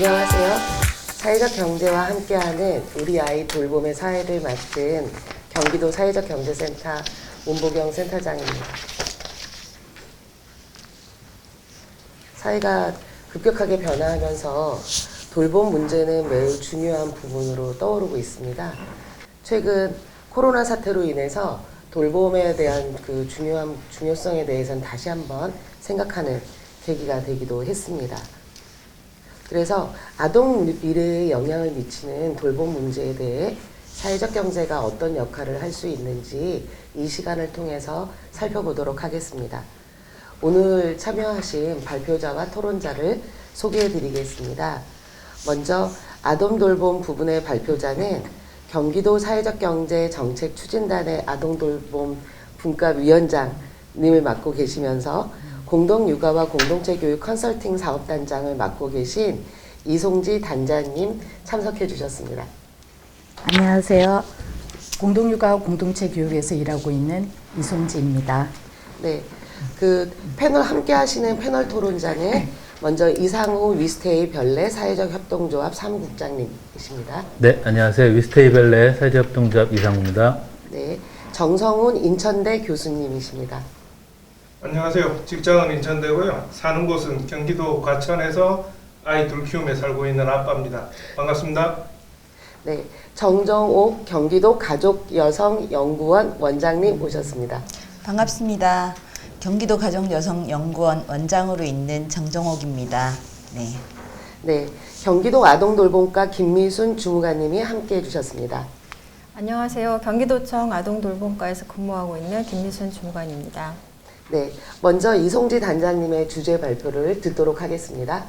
안녕하세요. 사회적 경제와 함께하는 우리 아이 돌봄의 사회를 맡은 경기도 사회적 경제센터 문보경 센터장입니다. 사회가 급격하게 변화하면서 돌봄 문제는 매우 중요한 부분으로 떠오르고 있습니다. 최근 코로나 사태로 인해서 돌봄에 대한 그 중요성에 대해서는 다시 한번 생각하는 계기가 되기도 했습니다. 그래서 아동 미래에 영향을 미치는 돌봄 문제에 대해 사회적 경제가 어떤 역할을 할 수 있는지 이 시간을 통해서 살펴보도록 하겠습니다. 오늘 참여하신 발표자와 토론자를 소개해 드리겠습니다. 먼저 아동 돌봄 부분의 발표자는 경기도 사회적 경제 정책 추진단의 아동 돌봄 분과위원장님을 맡고 계시면서 공동육아와 공동체 교육 컨설팅 사업단장을 맡고 계신 이송지 단장님 참석해 주셨습니다. 안녕하세요. 공동육아 공동체 교육에서 일하고 있는 이송지입니다. 네, 그 패널 함께 하시는 패널 토론자는 먼저 이상우 위스테이 별내 사회적 협동조합 사무국장님이십니다. 네, 안녕하세요. 위스테이 별내 사회적 협동조합 이상우입니다. 네, 정성훈 인천대 교수님이십니다. 안녕하세요. 직장은 인천대고요. 사는 곳은 경기도 과천에서 아이 둘 키우며 살고 있는 아빠입니다. 반갑습니다. 네, 정정옥 경기도 가족여성연구원 원장님 모셨습니다. 반갑습니다. 경기도 가족여성연구원 원장으로 있는 정정옥입니다. 네. 네, 경기도 아동돌봄과 김미순 주무관님이 함께해 주셨습니다. 안녕하세요. 경기도청 아동돌봄과에서 근무하고 있는 김미순 주무관입니다. 네, 먼저 이송지 단장님의 주제 발표를 듣도록 하겠습니다.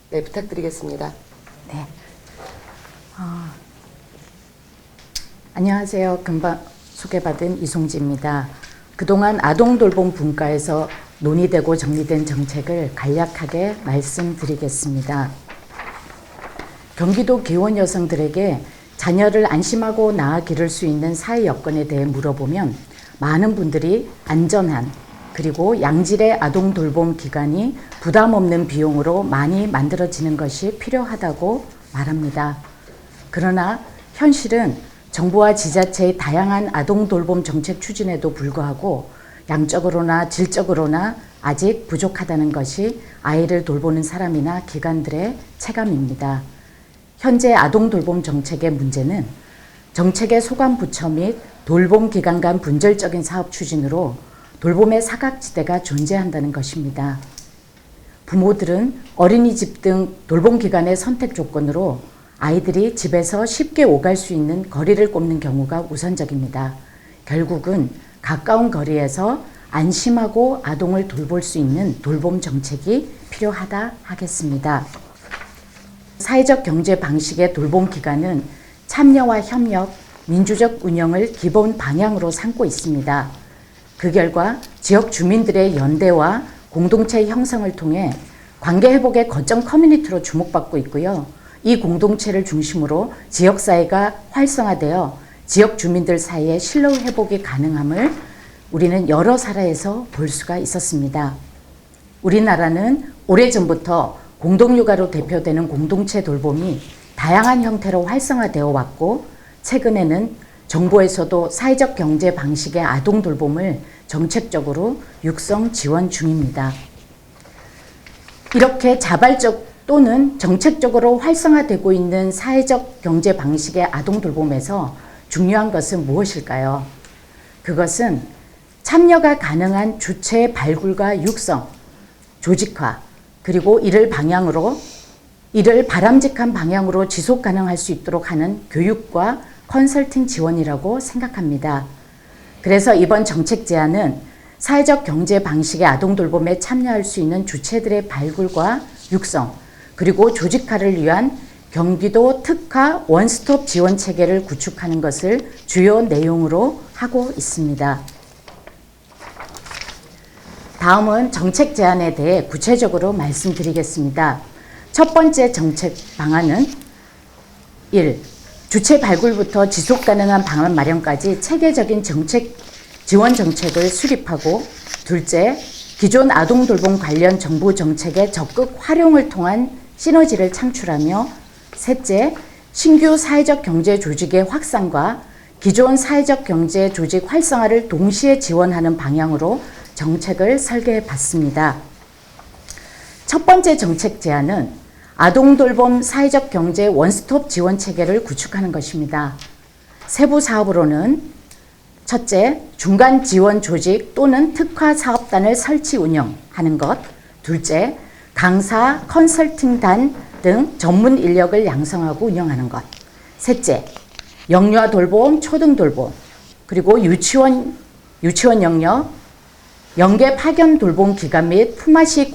네, 부탁드리겠습니다. 네. 안녕하세요. 금방 소개받은 이송지입니다. 그동안 아동돌봄 분과에서 논의되고 정리된 정책을 간략하게 말씀드리겠습니다. 경기도 기혼 여성들에게 자녀를 안심하고 낳아 기를 수 있는 사회 여건에 대해 물어보면 많은 분들이 안전한 그리고 양질의 아동돌봄 기관이 부담 없는 비용으로 많이 만들어지는 것이 필요하다고 말합니다. 그러나 현실은 정부와 지자체의 다양한 아동돌봄 정책 추진에도 불구하고 양적으로나 질적으로나 아직 부족하다는 것이 아이를 돌보는 사람이나 기관들의 체감입니다. 현재 아동돌봄 정책의 문제는 정책의 소관부처 및 돌봄기관 간 분절적인 사업 추진으로 돌봄의 사각지대가 존재한다는 것입니다. 부모들은 어린이집 등 돌봄기관의 선택 조건으로 아이들이 집에서 쉽게 오갈 수 있는 거리를 꼽는 경우가 우선적입니다. 결국은 가까운 거리에서 안심하고 아동을 돌볼 수 있는 돌봄 정책이 필요하다 하겠습니다. 사회적 경제 방식의 돌봄 기관은 참여와 협력, 민주적 운영을 기본 방향으로 삼고 있습니다. 그 결과 지역 주민들의 연대와 공동체 형성을 통해 관계 회복의 거점 커뮤니티로 주목받고 있고요. 이 공동체를 중심으로 지역사회가 활성화되어 지역 주민들 사이에 신뢰 회복이 가능함을 우리는 여러 사례에서 볼 수가 있었습니다. 우리나라는 오래전부터 공동육아로 대표되는 공동체 돌봄이 다양한 형태로 활성화되어 왔고 최근에는 정부에서도 사회적 경제 방식의 아동 돌봄을 정책적으로 육성 지원 중입니다. 이렇게 자발적 또는 정책적으로 활성화되고 있는 사회적 경제 방식의 아동 돌봄에서 중요한 것은 무엇일까요? 그것은 참여가 가능한 주체의 발굴과 육성, 조직화, 그리고 이를 바람직한 방향으로 지속 가능할 수 있도록 하는 교육과 컨설팅 지원이라고 생각합니다. 그래서 이번 정책 제안은 사회적 경제 방식의 아동 돌봄에 참여할 수 있는 주체들의 발굴과 육성, 그리고 조직화를 위한 경기도 특화 원스톱 지원 체계를 구축하는 것을 주요 내용으로 하고 있습니다. 다음은 정책 제안에 대해 구체적으로 말씀드리겠습니다. 첫 번째 정책 방안은 1. 주체 발굴부터 지속 가능한 방안 마련까지 체계적인 지원 정책을 수립하고 둘째, 기존 아동돌봄 관련 정부 정책의 적극 활용을 통한 시너지를 창출하며 셋째, 신규 사회적 경제 조직의 확산과 기존 사회적 경제 조직 활성화를 동시에 지원하는 방향으로 정책을 설계해 봤습니다. 첫 번째 정책 제안은 아동돌봄 사회적 경제 원스톱 지원 체계를 구축하는 것입니다. 세부 사업으로는 첫째, 중간 지원 조직 또는 특화 사업단을 설치 운영하는 것. 둘째, 강사, 컨설팅단 등 전문 인력을 양성하고 운영하는 것. 셋째, 영유아 돌봄, 초등 돌봄, 그리고 유치원 영역, 연계 파견 돌봄 기관 및 품앗이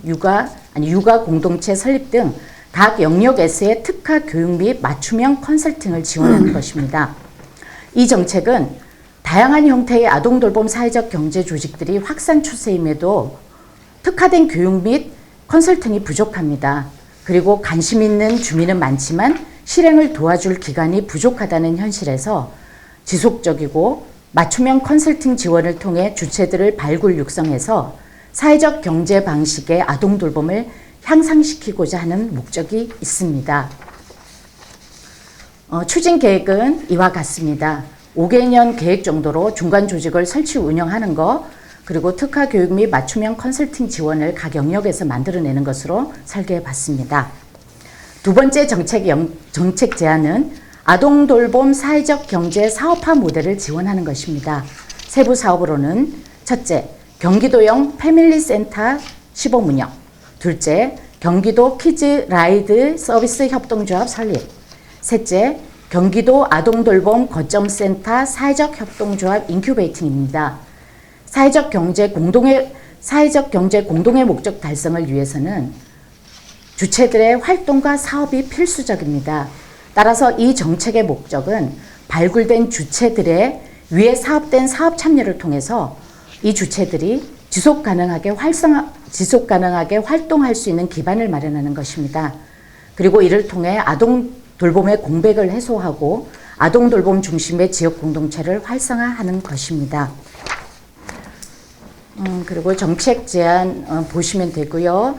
육아 공동체 설립 등 각 영역에서의 특화 교육 및 맞춤형 컨설팅을 지원하는 것입니다. 이 정책은 다양한 형태의 아동돌봄 사회적 경제 조직들이 확산 추세임에도 특화된 교육 및 컨설팅이 부족합니다. 그리고 관심 있는 주민은 많지만 실행을 도와줄 기관이 부족하다는 현실에서 지속적이고 맞춤형 컨설팅 지원을 통해 주체들을 발굴 육성해서 사회적 경제 방식의 아동돌봄을 향상시키고자 하는 목적이 있습니다. 추진 계획은 이와 같습니다. 5개년 계획 정도로 중간 조직을 설치 운영하는 것, 그리고 특화 교육 및 맞춤형 컨설팅 지원을 각 영역에서 만들어내는 것으로 설계해 봤습니다. 두 번째 정책 제안은 아동돌봄 사회적 경제 사업화 모델을 지원하는 것입니다. 세부 사업으로는 첫째, 경기도형 패밀리센터 시범 운영. 둘째, 경기도 키즈 라이드 서비스 협동조합 설립. 셋째, 경기도 아동돌봄 거점센터 사회적 협동조합 인큐베이팅입니다. 사회적 경제 공동의 목적 달성을 위해서는 주체들의 활동과 사업이 필수적입니다. 따라서 이 정책의 목적은 발굴된 주체들의 위에 사업된 사업 참여를 통해서 이 주체들이 지속 가능하게 활동할 수 있는 기반을 마련하는 것입니다. 그리고 이를 통해 아동 돌봄의 공백을 해소하고 아동 돌봄 중심의 지역 공동체를 활성화하는 것입니다. 그리고 정책 제안 보시면 되고요.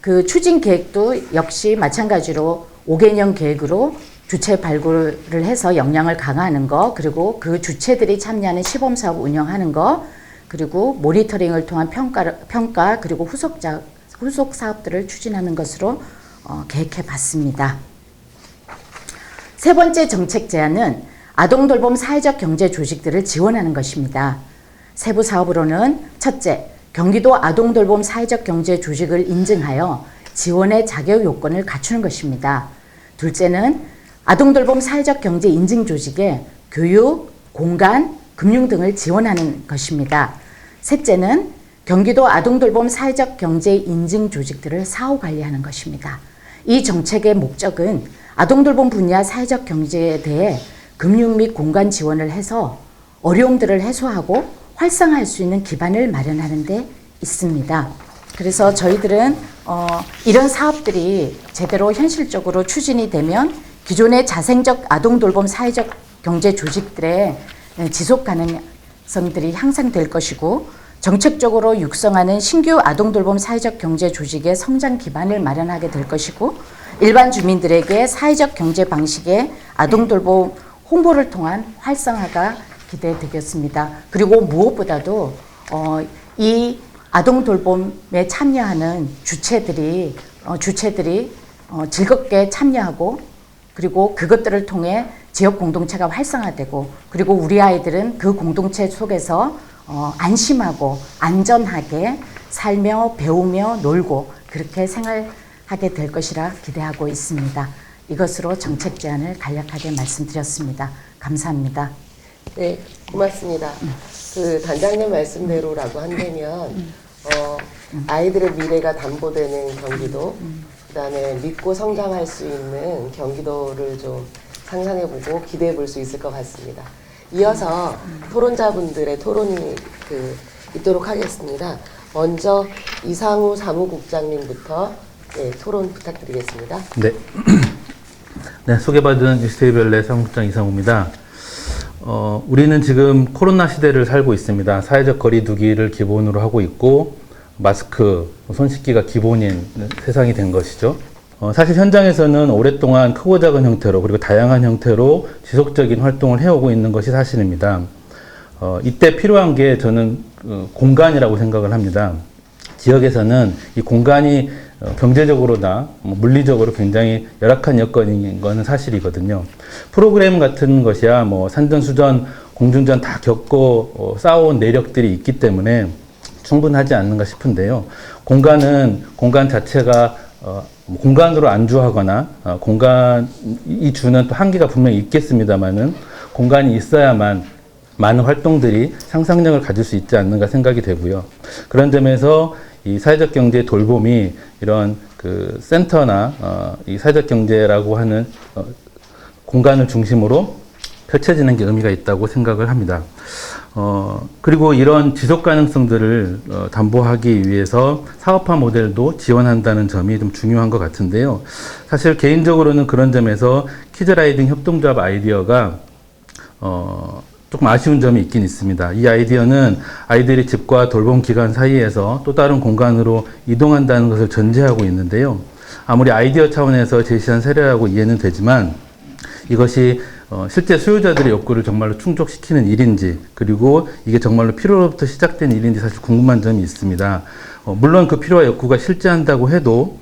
그 추진 계획도 역시 마찬가지로 5개년 계획으로 주체 발굴을 해서 역량을 강화하는 거, 그리고 그 주체들이 참여하는 시범 사업 운영하는 거, 그리고 모니터링을 통한 평가 그리고 후속 사업들을 추진하는 것으로 계획해 봤습니다. 세 번째 정책 제안은 아동돌봄 사회적 경제 조직들을 지원하는 것입니다. 세부 사업으로는 첫째, 경기도 아동돌봄 사회적 경제 조직을 인증하여 지원의 자격 요건을 갖추는 것입니다. 둘째는 아동돌봄 사회적 경제 인증 조직에 교육, 공간, 금융 등을 지원하는 것입니다. 셋째는 경기도 아동돌봄 사회적 경제 인증 조직들을 사후 관리하는 것입니다. 이 정책의 목적은 아동돌봄 분야 사회적 경제에 대해 금융 및 공간 지원을 해서 어려움들을 해소하고 활성화할 수 있는 기반을 마련하는 데 있습니다. 그래서 저희들은 이런 사업들이 제대로 현실적으로 추진이 되면 기존의 자생적 아동돌봄 사회적 경제 조직들의 지속 가능성들이 향상될 것이고, 정책적으로 육성하는 신규 아동돌봄 사회적 경제 조직의 성장 기반을 마련하게 될 것이고, 일반 주민들에게 사회적 경제 방식의 아동돌봄 홍보를 통한 활성화가 기대되겠습니다. 그리고 무엇보다도 이 아동돌봄에 참여하는 주체들이 즐겁게 참여하고, 그리고 그것들을 통해 지역 공동체가 활성화되고, 그리고 우리 아이들은 그 공동체 속에서 안심하고 안전하게 살며 배우며 놀고 그렇게 생활하게 될 것이라 기대하고 있습니다. 이것으로 정책 제안을 간략하게 말씀드렸습니다. 감사합니다. 네, 고맙습니다. 그 단장님 말씀대로라고 한다면 아이들의 미래가 담보되는 경기도, 그다음에 믿고 성장할 수 있는 경기도를 좀 상상해보고 기대해볼 수 있을 것 같습니다. 이어서 토론자분들의 토론이 있도록 하겠습니다. 먼저 이상우 사무국장님부터 토론 부탁드리겠습니다. 네. 네, 소개받은 이스테이벨레 사무국장 이상우입니다. 우리는 지금 코로나 시대를 살고 있습니다. 사회적 거리 두기를 기본으로 하고 있고, 마스크, 손 씻기가 기본인 세상이 된 것이죠. 사실 현장에서는 오랫동안 크고 작은 형태로 그리고 다양한 형태로 지속적인 활동을 해오고 있는 것이 사실입니다. 이때 필요한 게 저는 공간이라고 생각을 합니다. 지역에서는 이 공간이 경제적으로나 물리적으로 굉장히 열악한 여건인 것은 사실이거든요. 프로그램 같은 것이야 산전수전, 공중전 다 겪고 쌓아온 내력들이 있기 때문에 충분하지 않는가 싶은데요. 공간 자체가 공간으로 안주하거나 공간이 주는 또 한계가 분명히 있겠습니다만은 공간이 있어야만 많은 활동들이 상상력을 가질 수 있지 않는가 생각이 되고요. 그런 점에서 이 사회적 경제의 돌봄이 이런 그 센터나 이 사회적 경제라고 하는 공간을 중심으로 펼쳐지는 게 의미가 있다고 생각을 합니다. 그리고 이런 지속 가능성들을 담보하기 위해서 사업화 모델도 지원한다는 점이 좀 중요한 것 같은데요. 사실 개인적으로는 그런 점에서 키즈라이딩 협동조합 아이디어가 조금 아쉬운 점이 있긴 있습니다. 이 아이디어는 아이들이 집과 돌봄 기관 사이에서 또 다른 공간으로 이동한다는 것을 전제하고 있는데요. 아무리 아이디어 차원에서 제시한 사례라고 이해는 되지만 이것이 실제 수요자들의 욕구를 정말로 충족시키는 일인지, 그리고 이게 정말로 필요로부터 시작된 일인지 사실 궁금한 점이 있습니다. 물론 그 필요와 욕구가 실제한다고 해도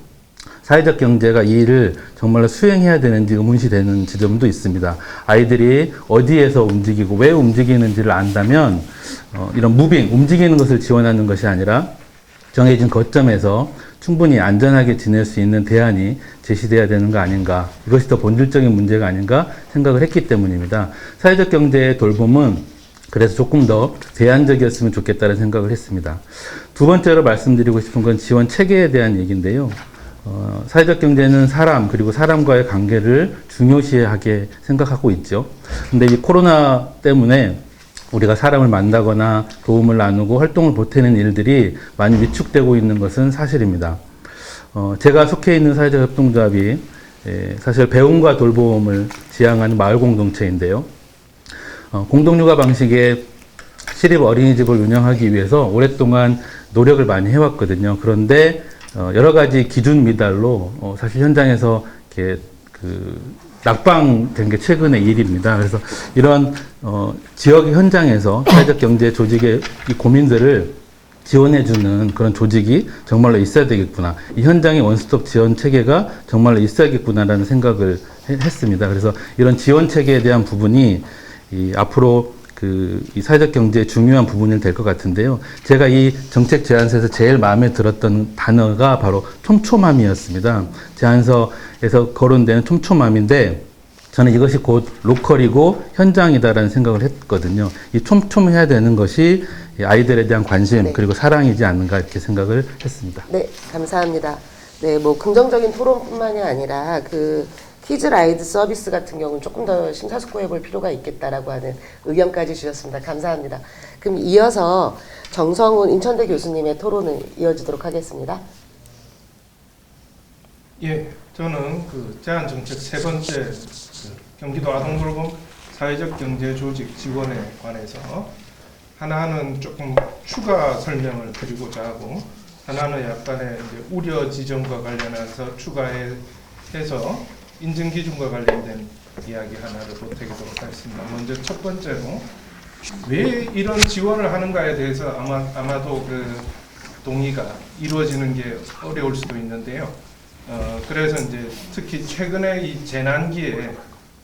사회적 경제가 이 일을 정말로 수행해야 되는지 의문시 되는 지점도 있습니다. 아이들이 어디에서 움직이고 왜 움직이는지를 안다면 이런 움직이는 것을 지원하는 것이 아니라 정해진 거점에서 충분히 안전하게 지낼 수 있는 대안이 제시돼야 되는 거 아닌가, 이것이 더 본질적인 문제가 아닌가 생각을 했기 때문입니다. 사회적 경제의 돌봄은 그래서 조금 더 대안적이었으면 좋겠다는 생각을 했습니다. 두 번째로 말씀드리고 싶은 건 지원 체계에 대한 얘기인데요. 사회적 경제는 사람 그리고 사람과의 관계를 중요시하게 생각하고 있죠. 근데 이 코로나 때문에 우리가 사람을 만나거나 도움을 나누고 활동을 보태는 일들이 많이 위축되고 있는 것은 사실입니다. 제가 속해 있는 사회적 협동조합이 사실 배움과 돌봄을 지향하는 마을 공동체인데요. 공동육아 방식의 시립 어린이집을 운영하기 위해서 오랫동안 노력을 많이 해왔거든요. 그런데 여러 가지 기준 미달로 사실 현장에서 이렇게 낙방된 게 최근의 일입니다. 그래서 이런 지역 현장에서 사회적 경제 조직의 이 고민들을 지원해주는 그런 조직이 정말로 있어야 되겠구나. 이 현장의 원스톱 지원 체계가 정말로 있어야겠구나라는 생각을 했습니다. 그래서 이런 지원 체계에 대한 부분이 앞으로 이 사회적 경제의 중요한 부분이 될 것 같은데요. 제가 이 정책 제안서에서 제일 마음에 들었던 단어가 바로 촘촘함이었습니다. 제안서에서 거론되는 촘촘함인데 저는 이것이 곧 로컬이고 현장이다라는 생각을 했거든요. 이 촘촘해야 되는 것이 아이들에 대한 관심, 네, 그리고 사랑이지 않는가 이렇게 생각을 했습니다. 네, 감사합니다. 네, 긍정적인 토론뿐만이 아니라 키즈 라이드 서비스 같은 경우는 조금 더 심사숙고해 볼 필요가 있겠다라고 하는 의견까지 주셨습니다. 감사합니다. 그럼 이어서 정성훈 인천대 교수님의 토론을 이어지도록 하겠습니다. 예, 저는 제안 정책 세 번째 경기도 아동돌봄 사회적 경제 조직 지원에 관해서 하나는 조금 추가 설명을 드리고자 하고, 하나는 약간의 우려 지점과 관련해서 추가해서 인증 기준과 관련된 이야기 하나를 보태도록 하겠습니다. 먼저 첫 번째로 왜 이런 지원을 하는가에 대해서 아마도 동의가 이루어지는 게 어려울 수도 있는데요. 그래서 이제 특히 최근에 이 재난기에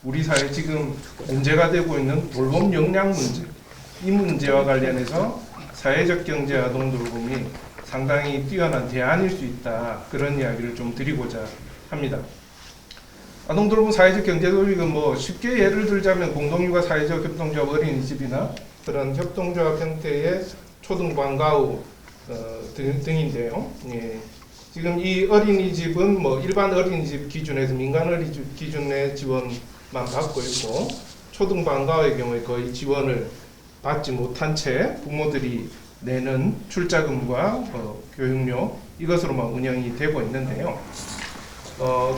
우리 사회 지금 문제가 되고 있는 돌봄 역량 문제, 이 문제와 관련해서 사회적 경제 아동 돌봄이 상당히 뛰어난 대안일 수 있다, 그런 이야기를 좀 드리고자 합니다. 아동 돌봄 사회적 경제 조직은 쉽게 예를 들자면 공동육아 사회적 협동조합 어린이집이나 그런 협동조합 형태의 초등 방과후 등인데요. 예. 지금 이 어린이집은 일반 어린이집 기준에서 민간 어린이집 기준의 지원만 받고 있고, 초등 방과후의 경우에 거의 지원을 받지 못한 채 부모들이 내는 출자금과 교육료, 이것으로만 운영이 되고 있는데요.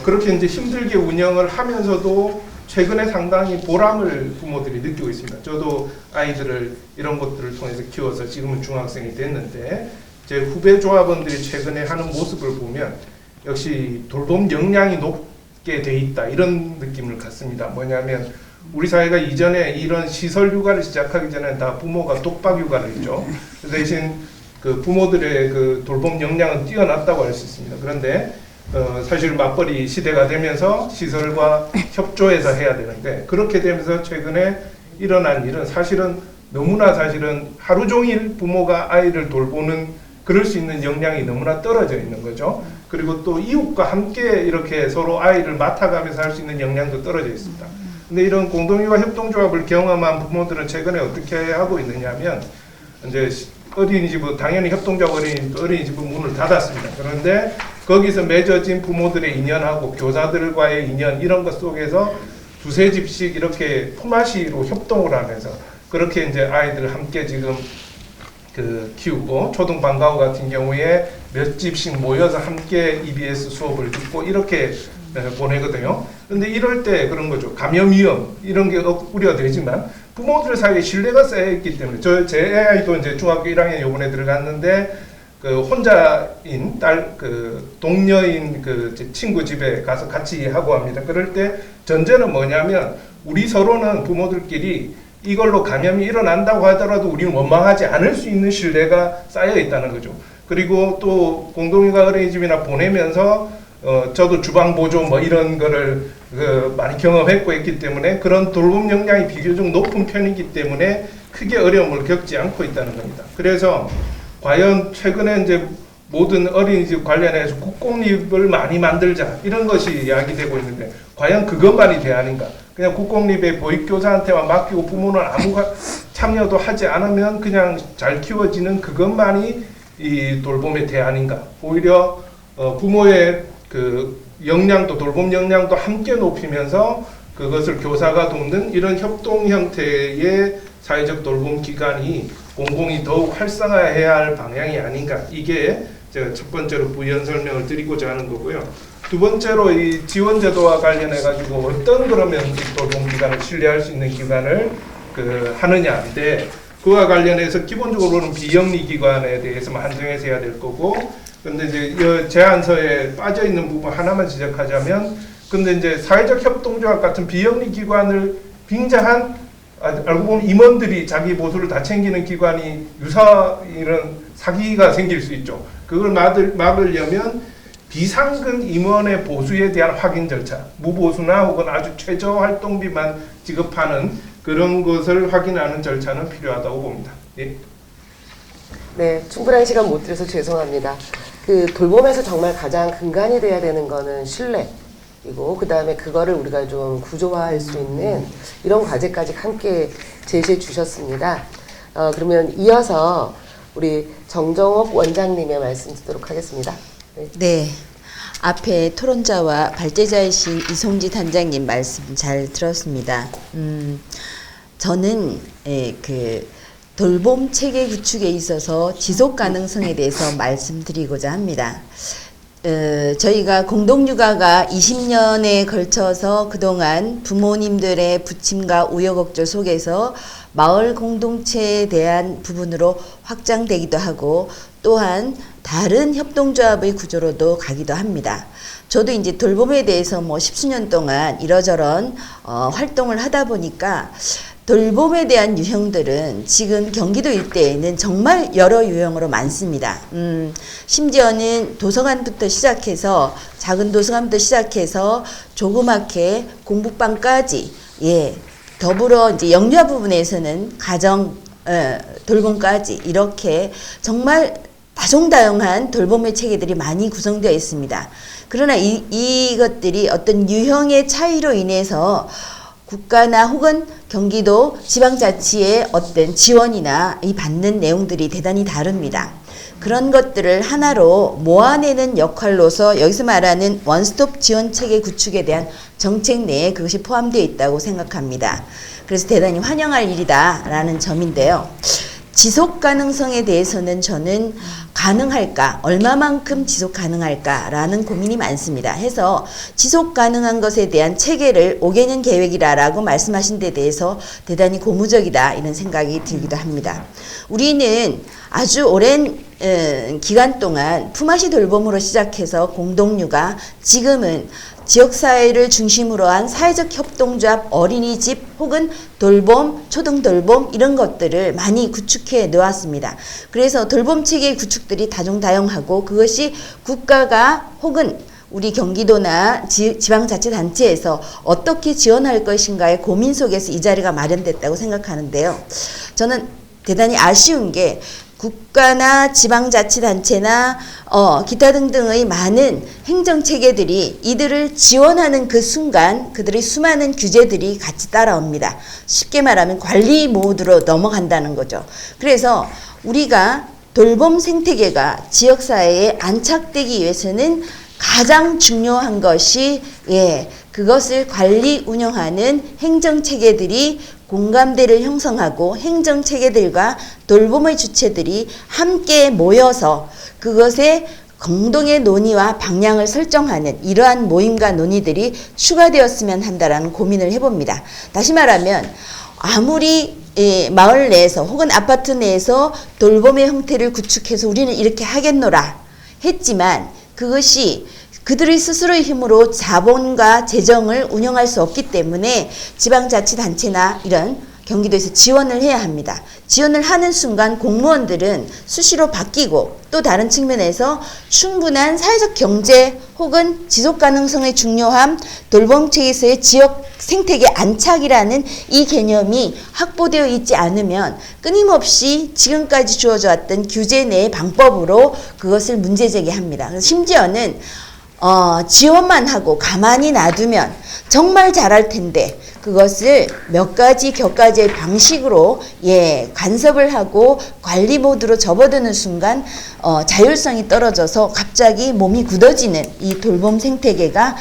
그렇게 이제 힘들게 운영을 하면서도 최근에 상당히 보람을 부모들이 느끼고 있습니다. 저도 아이들을 이런 것들을 통해서 키워서 지금은 중학생이 됐는데, 제 후배 조합원들이 최근에 하는 모습을 보면 역시 돌봄 역량이 높게 돼 있다 이런 느낌을 갖습니다. 뭐냐면 우리 사회가 이전에 이런 시설 육아를 시작하기 전에 다 부모가 독박 육아를 했죠. 그 대신 그 부모들의 그 돌봄 역량은 뛰어났다고 할 수 있습니다. 그런데 사실 맞벌이 시대가 되면서 시설과 협조해서 해야 되는데 그렇게 되면서 최근에 일어난 일은 사실은 너무나 사실은 하루 종일 부모가 아이를 돌보는 그럴 수 있는 역량이 너무나 떨어져 있는 거죠. 그리고 또 이웃과 함께 이렇게 서로 아이를 맡아가면서 할 수 있는 역량도 떨어져 있습니다. 근데 이런 공동육아 협동조합을 경험한 부모들은 최근에 어떻게 하고 있느냐면 이제 어린이집은 당연히 협동조합 어린이집은 문을 닫았습니다. 그런데 거기서 맺어진 부모들의 인연하고 교사들과의 인연 이런 것 속에서 두세 집씩 이렇게 품앗이로 협동을 하면서 그렇게 이제 아이들 함께 지금 그 키우고 초등 방과후 같은 경우에 몇 집씩 모여서 함께 EBS 수업을 듣고 이렇게 보내거든요. 근데 이럴 때 그런 거죠. 감염 위험 이런 게 우려되지만 부모들 사이에 신뢰가 쌓여있기 때문에 제 아이도 이제 중학교 1학년 요번에 들어갔는데 그 혼자인 그 동녀인 그 제 친구 집에 가서 같이 하고 합니다. 그럴 때 전제는 뭐냐면 우리 서로는 부모들끼리 이걸로 감염이 일어난다고 하더라도 우리는 원망하지 않을 수 있는 신뢰가 쌓여 있다는 거죠. 그리고 또 공동육아 어린이집이나 보내면서 저도 주방 보조 뭐 이런 거를 많이 경험했고 했기 때문에 그런 돌봄 역량이 비교적 높은 편이기 때문에 크게 어려움을 겪지 않고 있다는 겁니다. 그래서 과연 최근에 이제 모든 어린이집 관련해서 국공립을 많이 만들자 이런 것이 이야기되고 있는데 과연 그것만이 대안인가? 그냥 국공립의 보육교사한테만 맡기고 부모는 아무 참여도 하지 않으면 그냥 잘 키워지는 그것만이 이 돌봄의 대안인가? 오히려 부모의 그 역량도 돌봄 역량도 함께 높이면서 그것을 교사가 돕는 이런 협동 형태의 사회적 돌봄 기관이 공공이 더욱 활성화해야 할 방향이 아닌가 이게 제가 첫 번째로 부연 설명을 드리고자 하는 거고요. 두 번째로 이 지원제도와 관련해 가지고 어떤 그러면 돌봄 기관을 신뢰할 수 있는 기관을 하느냐인데 그와 관련해서 기본적으로는 비영리 기관에 대해서만 한정해서 해야 될 거고 근데 이제 이 제안서에 빠져 있는 부분 하나만 지적하자면 근데 이제 사회적 협동조합 같은 비영리 기관을 빙자한 알고 보면 임원들이 자기 보수를 다 챙기는 기관이 이런 사기가 생길 수 있죠. 그걸 막으려면 비상근 임원의 보수에 대한 확인 절차, 무보수나 혹은 아주 최저 활동비만 지급하는 그런 것을 확인하는 절차는 필요하다고 봅니다. 예. 네, 충분한 시간 못 드려서 죄송합니다. 그 돌봄에서 정말 가장 근간이 돼야 되는 거는 신뢰이고 그 다음에 그거를 우리가 좀 구조화할 수 있는 이런 과제까지 함께 제시해 주셨습니다. 그러면 이어서 우리 정정옥 원장님의 말씀 듣도록 하겠습니다. 네. 앞에 토론자와 발제자이신 이송지 단장님 말씀 잘 들었습니다. 저는 그 돌봄 체계 구축에 있어서 지속 가능성에 대해서 말씀드리고자 합니다. 저희가 공동육아가 20년에 걸쳐서 그동안 부모님들의 부침과 우여곡절 속에서 마을 공동체에 대한 부분으로 확장되기도 하고 또한 다른 협동조합의 구조로도 가기도 합니다. 저도 이제 돌봄에 대해서 뭐 십수년 동안 이러저런 활동을 하다 보니까 돌봄에 대한 유형들은 지금 경기도 일대에는 정말 여러 유형으로 많습니다. 심지어는 도서관부터 시작해서 작은 도서관부터 시작해서 조그맣게 공부방까지 더불어 이제 영유아 부분에서는 가정 돌봄까지 이렇게 정말 다종다용한 돌봄의 체계들이 많이 구성되어 있습니다. 그러나 이것들이 어떤 유형의 차이로 인해서 국가나 혹은 경기도 지방자치의 어떤 지원이나 이 받는 내용들이 대단히 다릅니다. 그런 것들을 하나로 모아내는 역할로서 여기서 말하는 원스톱 지원체계 구축에 대한 정책 내에 그것이 포함되어 있다고 생각합니다. 그래서 대단히 환영할 일이다라는 점인데요. 지속 가능성에 대해서는 저는 가능할까? 얼마만큼 지속 가능할까라는 고민이 많습니다. 해서 지속 가능한 것에 대한 체계를 5개년 계획이라고 말씀하신 데 대해서 대단히 고무적이다 이런 생각이 들기도 합니다. 우리는 아주 오랜 기간 동안 품앗이 돌봄으로 시작해서 공동육아, 지금은 지역사회를 중심으로 한 사회적 협동조합, 어린이집 혹은 돌봄, 초등돌봄 이런 것들을 많이 구축해 놓았습니다. 그래서 돌봄체계 구축들이 다종다용하고 그것이 국가가 혹은 우리 경기도나 지방자치단체에서 어떻게 지원할 것인가의 고민 속에서 이 자리가 마련됐다고 생각하는데요. 저는 대단히 아쉬운 게 국가나 지방자치단체나 기타 등등의 많은 행정체계들이 이들을 지원하는 그 순간 그들의 수많은 규제들이 같이 따라옵니다. 쉽게 말하면 관리 모드로 넘어간다는 거죠. 그래서 우리가 돌봄 생태계가 지역사회에 안착되기 위해서는 가장 중요한 것이 그것을 관리 운영하는 행정체계들이 공감대를 형성하고 행정체계들과 돌봄의 주체들이 함께 모여서 그것의 공동의 논의와 방향을 설정하는 이러한 모임과 논의들이 추가되었으면 한다라는 고민을 해봅니다. 다시 말하면 아무리 마을 내에서 혹은 아파트 내에서 돌봄의 형태를 구축해서 우리는 이렇게 하겠노라 했지만 그것이 그들의 스스로의 힘으로 자본과 재정을 운영할 수 없기 때문에 지방자치단체나 이런 경기도에서 지원을 해야 합니다. 지원을 하는 순간 공무원들은 수시로 바뀌고 또 다른 측면에서 충분한 사회적 경제 혹은 지속 가능성의 중요함, 돌봄체계에서의 지역 생태계 안착이라는 이 개념이 확보되어 있지 않으면 끊임없이 지금까지 주어져 왔던 규제 내의 방법으로 그것을 문제 제기합니다. 심지어는 지원만 하고 가만히 놔두면 정말 잘할 텐데 그것을 몇 가지 몇 가지의 방식으로 간섭을 하고 관리 모드로 접어드는 순간 자율성이 떨어져서 갑자기 몸이 굳어지는 이 돌봄 생태계가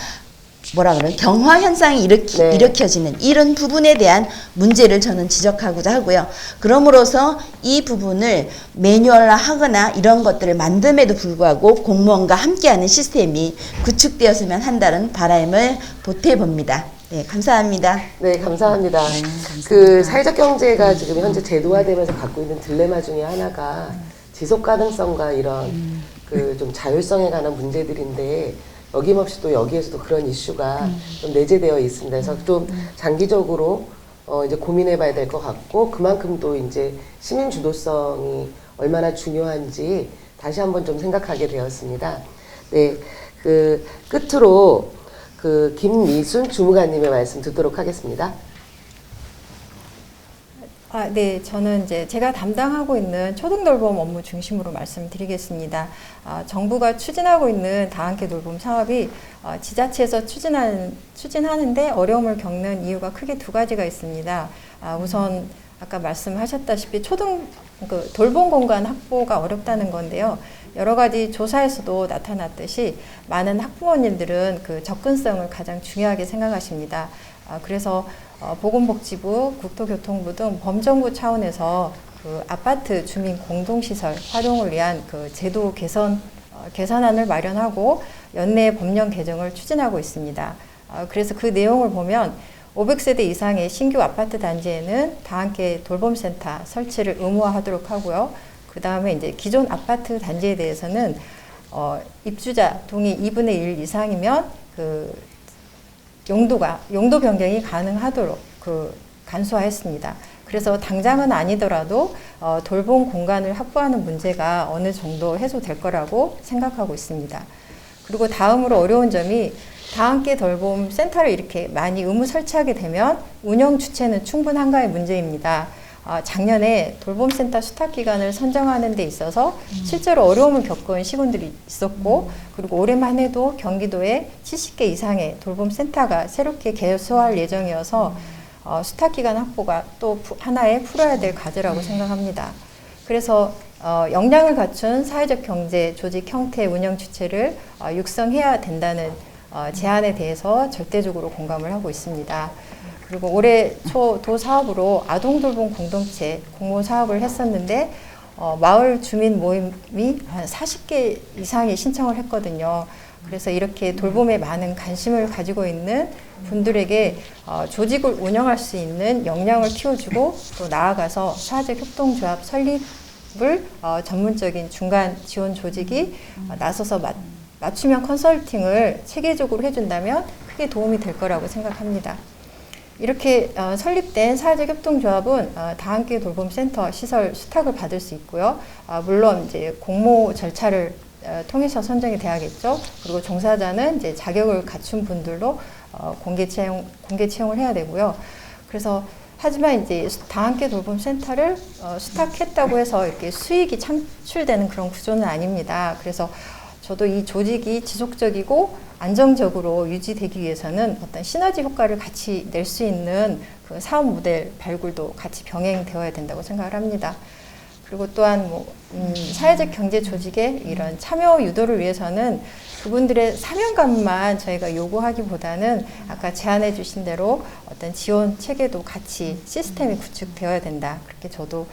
경화 현상이 일으켜지는 이런 부분에 대한 문제를 저는 지적하고자 하고요. 그럼으로써 이 부분을 매뉴얼화하거나 이런 것들을 만듦에도 불구하고 공무원과 함께하는 시스템이 구축되었으면 한다는 바람을 보태봅니다. 네, 감사합니다. 네, 감사합니다. 감사합니다. 그 사회적 경제가 지금 현재 제도화되면서 갖고 있는 딜레마 중에 하나가 지속 가능성과 이런 그 좀 자율성에 관한 문제들인데 어김없이 또 여기에서도 그런 이슈가 좀 내재되어 있습니다. 그래서 좀 장기적으로 이제 고민해봐야 될 것 같고 그만큼 또 이제 시민 주도성이 얼마나 중요한지 다시 한번 좀 생각하게 되었습니다. 네, 그 끝으로 그 김미순 주무관님의 말씀 듣도록 하겠습니다. 네, 저는 이제 제가 담당하고 있는 초등돌봄 업무 중심으로 말씀드리겠습니다. 정부가 추진하고 있는 다함께 돌봄 사업이 지자체에서 추진하는데 어려움을 겪는 이유가 크게 두 가지가 있습니다. 우선 아까 말씀하셨다시피 돌봄 공간 확보가 어렵다는 건데요. 여러 가지 조사에서도 나타났듯이 많은 학부모님들은 그 접근성을 가장 중요하게 생각하십니다. 그래서 보건복지부, 국토교통부 등 범정부 차원에서 그 아파트 주민 공동시설 활용을 위한 그 제도 개선안을 마련하고 연내 법령 개정을 추진하고 있습니다. 그래서 그 내용을 보면 500세대 이상의 신규 아파트 단지에는 다함께 돌봄센터 설치를 의무화하도록 하고요. 그 다음에 이제 기존 아파트 단지에 대해서는 입주자 동의 2분의 1 이상이면 그 용도 변경이 가능하도록 간소화했습니다. 그래서 당장은 아니더라도 돌봄 공간을 확보하는 문제가 어느 정도 해소될 거라고 생각하고 있습니다. 그리고 다음으로 어려운 점이 다함께 돌봄 센터를 이렇게 많이 의무 설치하게 되면 운영 주체는 충분한가의 문제입니다. 작년에 돌봄센터 수탁기관을 선정하는 데 있어서 실제로 어려움을 겪은 시군들이 있었고 그리고 올해만 해도 경기도에 70개 이상의 돌봄센터가 새롭게 개소할 예정이어서 수탁기관 확보가 또 하나의 풀어야 될 과제라고 생각합니다. 그래서 역량을 갖춘 사회적 경제 조직 형태 운영 주체를 육성해야 된다는 제안에 대해서 절대적으로 공감을 하고 있습니다. 그리고 올해 초 도 사업으로 아동돌봄 공동체 공모 사업을 했었는데 마을 주민 모임이 한 40개 이상이 신청을 했거든요. 그래서 이렇게 돌봄에 많은 관심을 가지고 있는 분들에게 조직을 운영할 수 있는 역량을 키워주고 또 나아가서 사회적 협동조합 설립을 전문적인 중간 지원 조직이 나서서 맞춤형 컨설팅을 체계적으로 해준다면 크게 도움이 될 거라고 생각합니다. 이렇게 설립된 사회적 협동조합은 다함께 돌봄센터 시설 수탁을 받을 수 있고요. 물론 이제 공모 절차를 통해서 선정이 돼야겠죠. 그리고 종사자는 이제 자격을 갖춘 분들로 공개 채용을 해야 되고요. 그래서 하지만 이제 다함께 돌봄센터를 수탁했다고 해서 이렇게 수익이 창출되는 그런 구조는 아닙니다. 그래서 저도 이 조직이 지속적이고 안정적으로 유지되기 위해서는 어떤 시너지 효과를 같이 낼 수 있는 그 사업 모델 발굴도 같이 병행되어야 된다고 생각을 합니다. 그리고 또한 사회적 경제 조직의 이런 참여 유도를 위해서는 그분들의 사명감만 저희가 요구하기보다는 아까 제안해 주신 대로 어떤 지원 체계도 같이 시스템이 구축되어야 된다. 그렇게 저도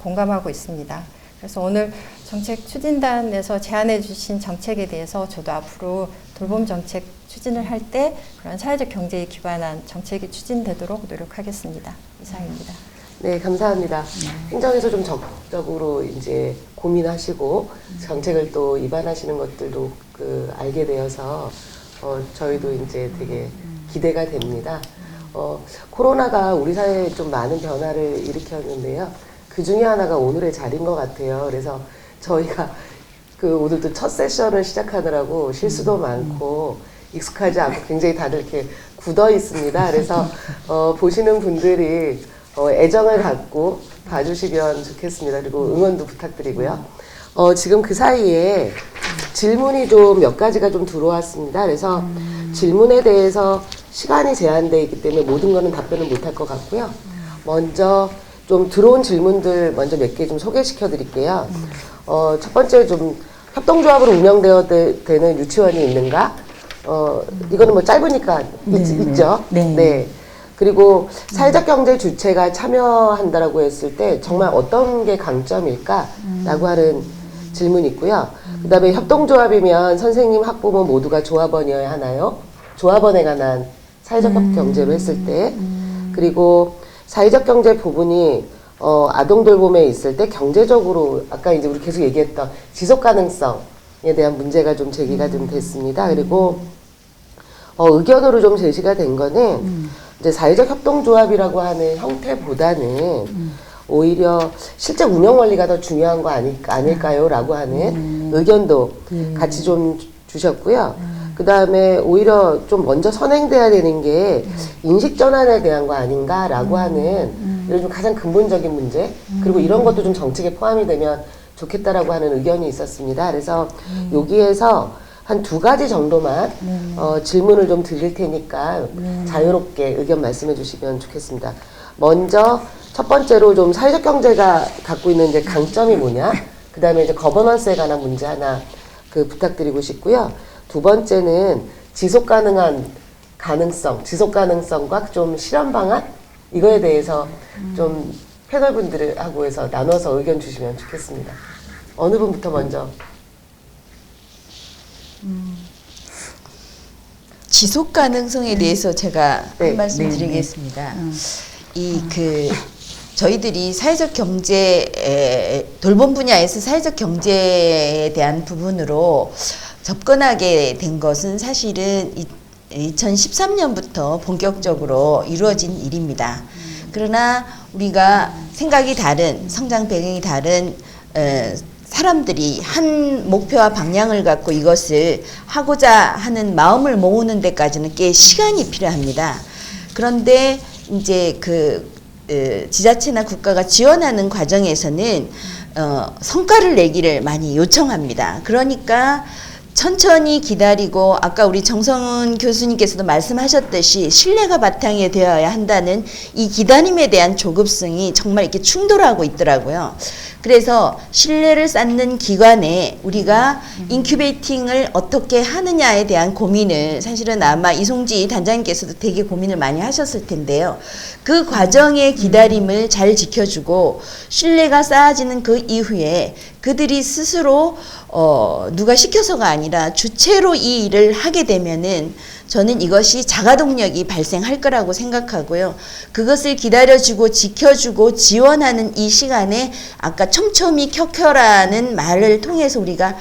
공감하고 있습니다. 그래서 오늘 정책 추진단에서 제안해 주신 정책에 대해서 저도 앞으로 돌봄 정책 추진을 할 때 그런 사회적 경제에 기반한 정책이 추진되도록 노력하겠습니다. 이상입니다. 네, 감사합니다. 행정에서 좀 적극적으로 이제 고민하시고 정책을 또 입안하시는 것들도 알게 되어서 저희도 이제 되게 기대가 됩니다. 코로나가 우리 사회에 좀 많은 변화를 일으켰는데요. 그 중에 하나가 오늘의 자리인 것 같아요. 그래서 저희가 오늘도 첫 세션을 시작하느라고 실수도 많고 익숙하지 않고 굉장히 다들 이렇게 굳어 있습니다. 그래서 보시는 분들이 애정을 갖고 봐주시면 좋겠습니다. 그리고 응원도 부탁드리고요. 지금 그 사이에 질문이 좀 몇 가지가 좀 들어왔습니다. 그래서 질문에 대해서 시간이 제한되어 있기 때문에 모든 거는 답변을 못할 것 같고요. 먼저 좀 들어온 질문들 먼저 몇 개 좀 소개시켜 드릴게요. 첫 번째 좀 협동조합으로 운영되어 되는 유치원이 있는가? 이거는 뭐 짧으니까 있죠. 네. 그리고 사회적 경제 주체가 참여한다라고 했을 때 정말 어떤 게 강점일까라고 하는 질문이 있고요. 그 다음에 협동조합이면 선생님, 학부모 모두가 조합원이어야 하나요? 조합원에 관한 사회적 경제로 했을 때. 그리고 사회적 경제 부분이 아동 돌봄에 있을 때 경제적으로 아까 이제 우리 계속 얘기했던 지속 가능성에 대한 문제가 좀 제기가 좀 됐습니다. 그리고 의견으로 좀 제시가 된 거는 이제 사회적 협동조합이라고 하는 형태보다는 오히려 실제 운영 원리가 더 중요한 거 아닐까요? 라고 하는 의견도 같이 좀 주셨고요. 그 다음에 오히려 좀 먼저 선행돼야 되는 게 인식 전환에 대한 거 아닌가라고 하는 이런 좀 가장 근본적인 문제, 그리고 이런 것도 좀 정책에 포함이 되면 좋겠다라고 하는 의견이 있었습니다. 그래서 여기에서 한 2가지 정도만 질문을 좀 드릴 테니까 자유롭게 의견 말씀해 주시면 좋겠습니다. 먼저 첫 번째로 좀 사회적 경제가 갖고 있는 이제 강점이 뭐냐, 그 다음에 이제 거버넌스에 관한 문제 하나 부탁드리고 싶고요. 두 번째는 지속 가능성과 좀 실현 방안, 이거에 대해서 좀 패널 분들하고 해서 나눠서 의견 주시면 좋겠습니다. 어느 분부터 먼저? 지속 가능성에 대해서 제가 네. 한 말씀 드리겠습니다. 저희들이 사회적 경제, 돌봄 분야에서 사회적 경제에 대한 부분으로 접근하게 된 것은 사실은 2013년부터 본격적으로 이루어진 일입니다. 그러나 우리가 생각이 다른, 성장 배경이 다른 사람들이 한 목표와 방향을 갖고 이것을 하고자 하는 마음을 모으는 데까지는 꽤 시간이 필요합니다. 그런데 이제 지자체나 국가가 지원하는 과정에서는 성과를 내기를 많이 요청합니다. 그러니까 천천히 기다리고 아까 우리 정성은 교수님께서도 말씀하셨듯이 신뢰가 바탕이 되어야 한다는 이 기다림에 대한 조급성이 정말 이렇게 충돌하고 있더라고요. 그래서 신뢰를 쌓는 기관에 우리가 인큐베이팅을 어떻게 하느냐에 대한 고민을 사실은 아마 이송지 단장님께서도 되게 고민을 많이 하셨을 텐데요. 그 과정의 기다림을 잘 지켜주고 신뢰가 쌓아지는 그 이후에 그들이 스스로 누가 시켜서가 아니라 주체로 이 일을 하게 되면은 저는 이것이 자가동력이 발생할 거라고 생각하고요. 그것을 기다려주고 지켜주고 지원하는 이 시간에 아까 촘촘히 켜켜라는 말을 통해서 우리가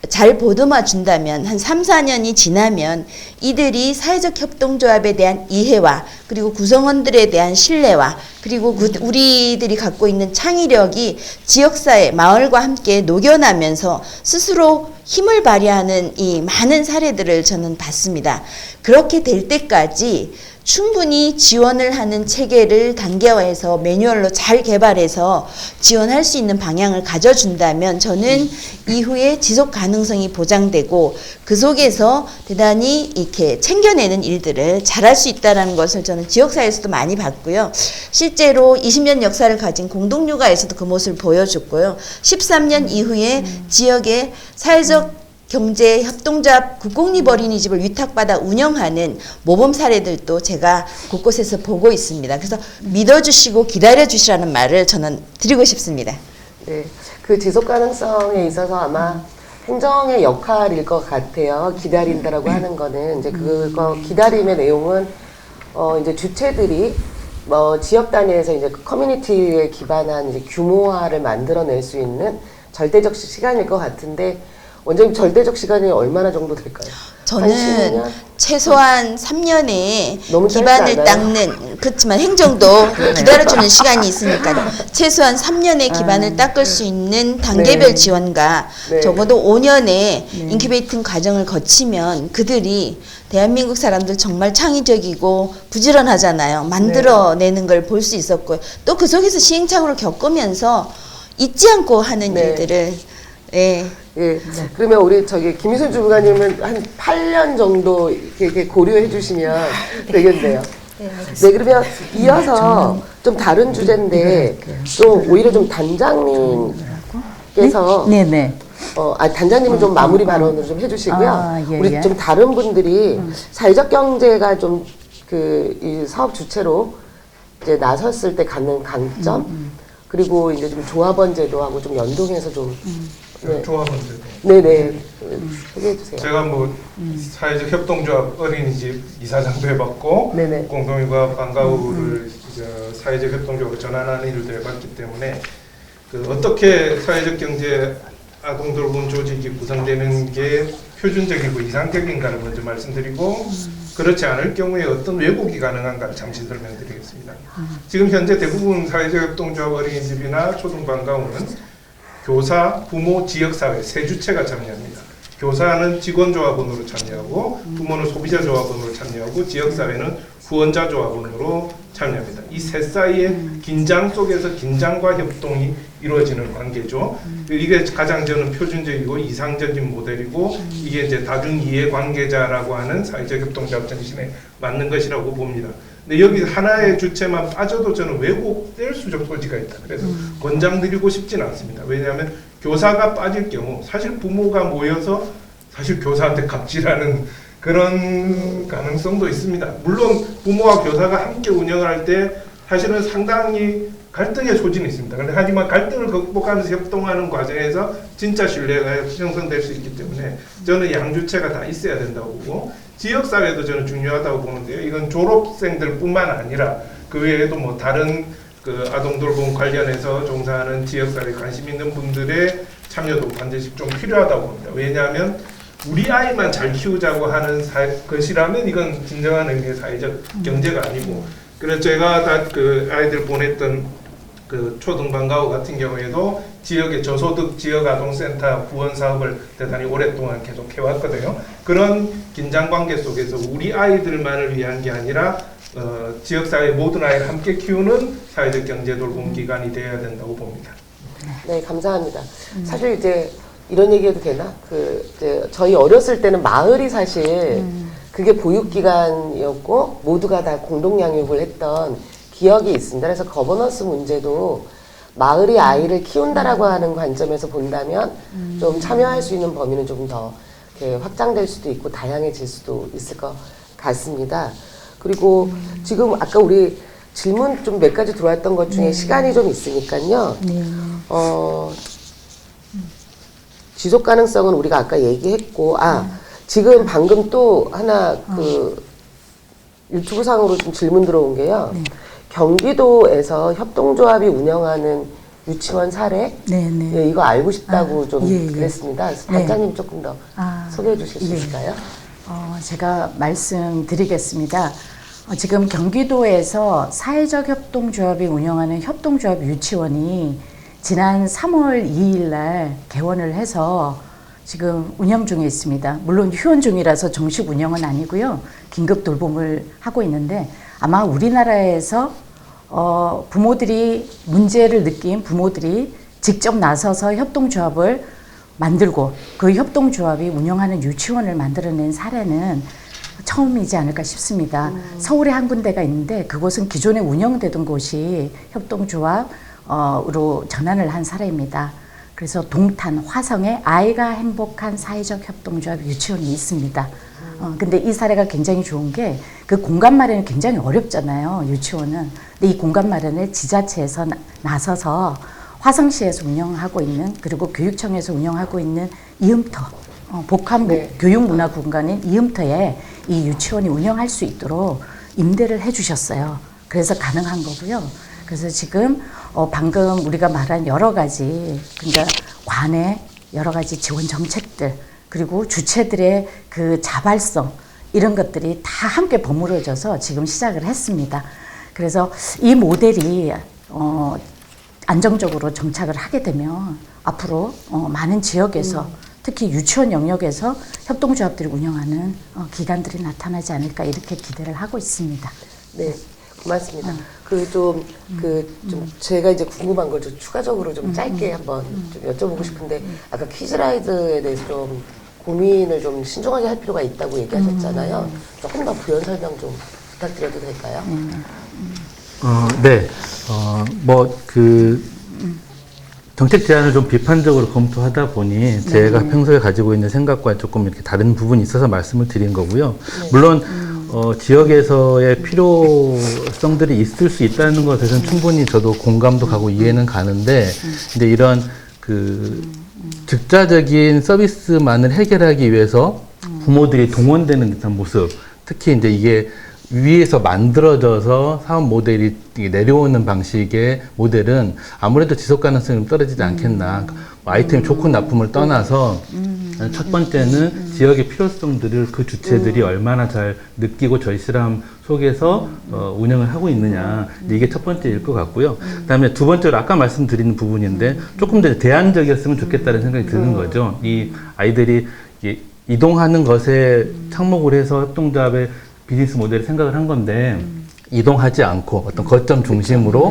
잘 보듬어 준다면 한 3, 4년이 지나면 이들이 사회적 협동조합에 대한 이해와 그리고 구성원들에 대한 신뢰와 그리고 우리들이 갖고 있는 창의력이 지역사회, 마을과 함께 녹여나면서 스스로 힘을 발휘하는 이 많은 사례들을 저는 봤습니다. 그렇게 될 때까지 충분히 지원을 하는 체계를 단계화해서 매뉴얼로 잘 개발해서 지원할 수 있는 방향을 가져준다면 저는 이후에 지속 가능성이 보장되고 그 속에서 대단히 이렇게 챙겨내는 일들을 잘할 수 있다는 것을 저는 지역사회에서도 많이 봤고요. 실제로 20년 역사를 가진 공동육아에서도 그 모습을 보여줬고요. 13년 이후에 지역의 사회적 경제 협동조합 국공립 어린이집을 위탁받아 운영하는 모범 사례들도 제가 곳곳에서 보고 있습니다. 그래서 믿어주시고 기다려주시라는 말을 저는 드리고 싶습니다. 네, 그 지속 가능성에 있어서 아마 행정의 역할일 것 같아요. 기다린다라고 하는 거는 이제 그거 기다림의 내용은 이제 주체들이 지역 단위에서 이제 커뮤니티에 기반한 이제 규모화를 만들어낼 수 있는 절대적 시간일 것 같은데. 원장님 절대적 시간이 얼마나 정도 될까요? 저는 한 10년? 최소한 3년에 너무 짧지 기반을 않아요? 닦는 그렇지만 행정도 기다려주는 시간이 있으니까 최소한 3년에 기반을 닦을 수 있는 단계별 네. 지원과 네. 적어도 5년의 인큐베이팅 과정을 거치면 그들이 대한민국 사람들 정말 창의적이고 부지런하잖아요. 만들어내는 걸 볼 수 있었고요. 또 그 속에서 시행착오를 겪으면서 잊지 않고 하는 네. 일들을 예. 예. 그러면 우리 김희순 주무관님은 한 8년 정도 이렇게 고려해 주시면 되겠네요. 네, 그러면 이어서 좀 다른 주제인데 좀 오히려 좀 단장님께서 네네. 단장님은 좀 마무리 발언을 좀 해주시고요. 예, 우리 예. 좀 다른 분들이 사회적 경제가 좀 이 사업 주체로 이제 나섰을 때 갖는 강점 그리고 이제 좀 조합원 제도하고 좀 연동해서 좀 네. 조합원들. 네네 소개해 주세요. 제가 뭐 사회적 협동조합 어린이집 이사장도 해봤고 네네. 공동육아 방과후를 이제 사회적 협동조합으로 전환하는 일도 해봤기 때문에 그 어떻게 사회적 경제 아동돌봄 조직이 구성되는 게 표준적이고 이상적인가를 먼저 말씀드리고 그렇지 않을 경우에 어떤 왜곡이 가능한가를 잠시 설명드리겠습니다. 지금 현재 대부분 사회적 협동조합 어린이집이나 초등방과후는 교사, 부모, 지역사회 세 주체가 참여합니다. 교사는 직원조합원으로 참여하고 부모는 소비자조합원으로 참여하고 지역사회는 후원자 조합원으로 참여합니다. 이 셋 사이의 긴장 속에서 긴장과 협동이 이루어지는 관계죠. 이게 가장 저는 표준적이고 이상적인 모델이고 이게 이제 다중이해 관계자라고 하는 사회적 협동조합 정신에 맞는 것이라고 봅니다. 근데 여기 하나의 주체만 빠져도 저는 왜곡될 수적 소지가 있다. 그래서 권장드리고 싶지는 않습니다. 왜냐하면 교사가 빠질 경우 사실 부모가 모여서 사실 교사한테 갑질하는 그런 가능성도 있습니다. 물론 부모와 교사가 함께 운영할 때 사실은 상당히 갈등의 소지는 있습니다. 그런데 하지만 갈등을 극복하면서 협동하는 과정에서 진짜 신뢰가 형성될 수 있기 때문에 저는 양주체가 다 있어야 된다고 보고 지역사회도 저는 중요하다고 보는데요. 이건 졸업생들 뿐만 아니라 그 외에도 뭐 다른 그 아동돌봄 관련해서 종사하는 지역사회에 관심 있는 분들의 참여도 반드시 좀 필요하다고 봅니다. 왜냐하면 우리 아이만 잘 키우자고 하는 것이라면 이건 진정한 의미의 사회적 경제가 아니고 그래서 제가 다 그 아이들 보냈던 그 초등방과후 같은 경우에도 지역의 저소득 지역아동센터 후원 사업을 대단히 오랫동안 계속 해왔거든요. 그런 긴장관계 속에서 우리 아이들만을 위한 게 아니라 지역사회 모든 아이를 함께 키우는 사회적 경제 돌봄 기관이 되어야 된다고 봅니다. 네, 감사합니다. 사실 이제 이런 얘기해도 되나? 이제 저희 어렸을 때는 마을이 사실 그게 보육기관이었고 모두가 다 공동양육을 했던 기억이 있습니다. 그래서 거버넌스 문제도 마을이 아이를 키운다라고 하는 관점에서 본다면 좀 참여할 수 있는 범위는 좀 더 확장될 수도 있고 다양해질 수도 있을 것 같습니다. 그리고 지금 아까 우리 질문 좀 몇 가지 들어왔던 것 중에 시간이 좀 있으니까요. 지속 가능성은 우리가 아까 얘기했고, 지금 방금 또 하나 유튜브상으로 좀 질문 들어온 게요. 경기도에서 협동조합이 운영하는 유치원 사례, 예, 이거 알고 싶다고 좀 그랬습니다. 그래서 단장님 조금 더 소개해 주실 수 있을까요? 제가 말씀드리겠습니다. 지금 경기도에서 사회적 협동조합이 운영하는 협동조합 유치원이 지난 3월 2일 날 개원을 해서 지금 운영 중에 있습니다. 물론 휴원 중이라서 정식 운영은 아니고요. 긴급 돌봄을 하고 있는데 아마 우리나라에서 부모들이 문제를 느낀 부모들이 직접 나서서 협동조합을 만들고 그 협동조합이 운영하는 유치원을 만들어낸 사례는 처음이지 않을까 싶습니다. 서울에 한 군데가 있는데 그곳은 기존에 운영되던 곳이 협동조합으로 전환을 한 사례입니다. 그래서 동탄, 화성에 아이가 행복한 사회적 협동조합 유치원이 있습니다. 근데 이 사례가 굉장히 좋은 게 그 공간 마련이 굉장히 어렵잖아요, 유치원은. 근데 이 공간 마련에 지자체에서 나서서 화성시에서 운영하고 있는 그리고 교육청에서 운영하고 있는 이음터, 복합 교육문화 공간인 이음터에 이 유치원이 운영할 수 있도록 임대를 해주셨어요. 그래서 가능한 거고요. 그래서 지금 방금 우리가 말한 여러 가지, 그러니까 관의 여러 가지 지원 정책들 그리고 주체들의 그 자발성 이런 것들이 다 함께 버무려져서 지금 시작을 했습니다. 그래서 이 모델이 안정적으로 정착을 하게 되면 앞으로 많은 지역에서 특히 유치원 영역에서 협동조합들이 운영하는 기관들이 나타나지 않을까 이렇게 기대를 하고 있습니다. 네, 고맙습니다. 좀 제가 이제 궁금한 걸 좀 추가적으로 좀 짧게 한번 좀 여쭤보고 싶은데 아까 퀴즈라이드에 대해서 좀 고민을 좀 신중하게 할 필요가 있다고 얘기하셨잖아요. 조금 더 부연 설명 좀 부탁드려도 될까요? 네. 정책 제안을 좀 비판적으로 검토하다 보니 제가 평소에 가지고 있는 생각과 조금 이렇게 다른 부분이 있어서 말씀을 드린 거고요. 물론 지역에서의 필요성들이 있을 수 있다는 것에서는 충분히 저도 공감도 가고 이해는 가는데, 근데 이런 즉자적인 서비스만을 해결하기 위해서 부모들이 동원되는 듯한 모습, 특히 이제 이게 위에서 만들어져서 사업 모델이 내려오는 방식의 모델은 아무래도 지속 가능성이 떨어지지 않겠나. 아이템 좋고 나쁨을 떠나서 첫 번째는 지역의 필요성들을 그 주체들이 얼마나 잘 느끼고 절실함 속에서 운영을 하고 있느냐. 이게 첫 번째일 것 같고요. 그다음에 두 번째로 아까 말씀드린 부분인데 조금 더 대안적이었으면 좋겠다는 생각이 드는 거죠. 이 아이들이 이동하는 것에 착목을 해서 협동조합의 비즈니스 모델을 생각을 한 건데 이동하지 않고 어떤 거점 중심으로